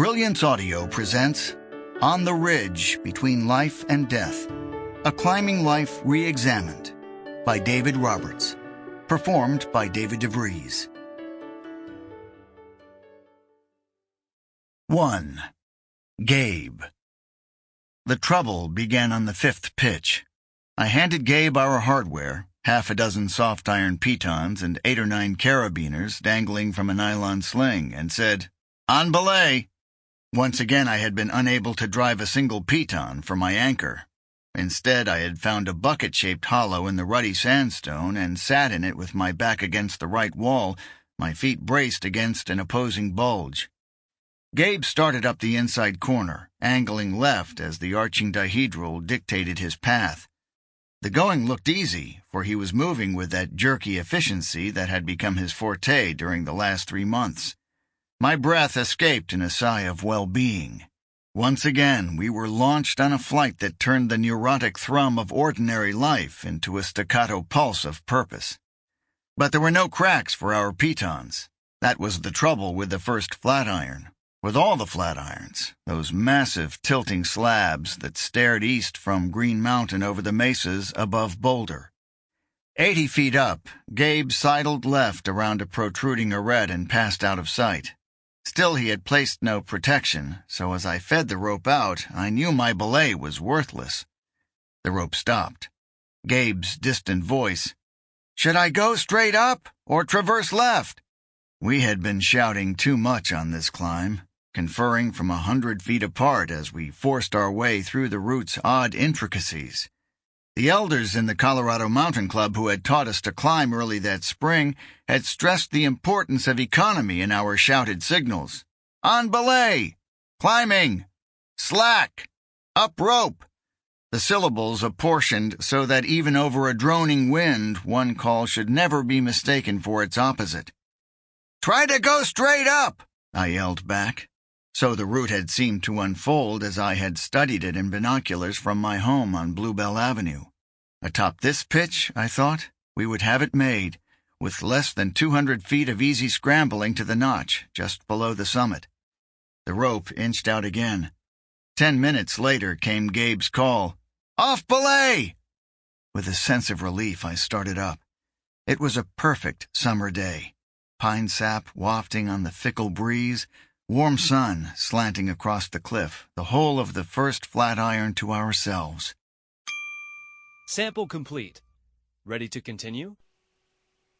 Brilliance Audio presents On the Ridge Between Life and Death, A Climbing Life Reexamined by David Roberts, performed by David Vries. 1. Gabe. The trouble began on the 5th pitch. I handed Gabe our hardware, half a dozen soft iron pitons and 8 or 9 carabiners dangling from a nylon sling, and said, "On belay." Once again I had been unable to drive a single piton for my anchor. Instead, I had found a bucket-shaped hollow in the ruddy sandstone and sat in it with my back against the right wall, my feet braced against an opposing bulge. Gabe started up the inside corner, angling left as the arching dihedral dictated his path. The going looked easy, for he was moving with that jerky efficiency that had become his forte during the last 3 months. My breath escaped in a sigh of well-being. Once again, we were launched on a flight that turned the neurotic thrum of ordinary life into a staccato pulse of purpose. But there were no cracks for our pitons. That was the trouble with the first flatiron. With all the flatirons, those massive tilting slabs that stared east from Green Mountain over the mesas above Boulder. 80 feet up, Gabe sidled left around a protruding arête and passed out of sight. Still, he had placed no protection, so as I fed the rope out, I knew my belay was worthless. The rope stopped. Gabe's distant voice, "Should I go straight up or traverse left?" We had been shouting too much on this climb, conferring from 100 feet apart as we forced our way through the route's odd intricacies. The elders in the Colorado Mountain Club who had taught us to climb early that spring had stressed the importance of economy in our shouted signals. "On belay! Climbing! Slack! Up rope!" The syllables apportioned so that even over a droning wind, one call should never be mistaken for its opposite. "Try to go straight up!" I yelled back. So the route had seemed to unfold as I had studied it in binoculars from my home on Bluebell Avenue. Atop this pitch, I thought, we would have it made, with less than 200 feet of easy scrambling to the notch, just below the summit. The rope inched out again. 10 minutes later came Gabe's call, "Off belay!" With a sense of relief, I started up. It was a perfect summer day. Pine sap wafting on the fickle breeze, warm sun slanting across the cliff, the whole of the first flatiron to ourselves. Sample complete. Ready to continue?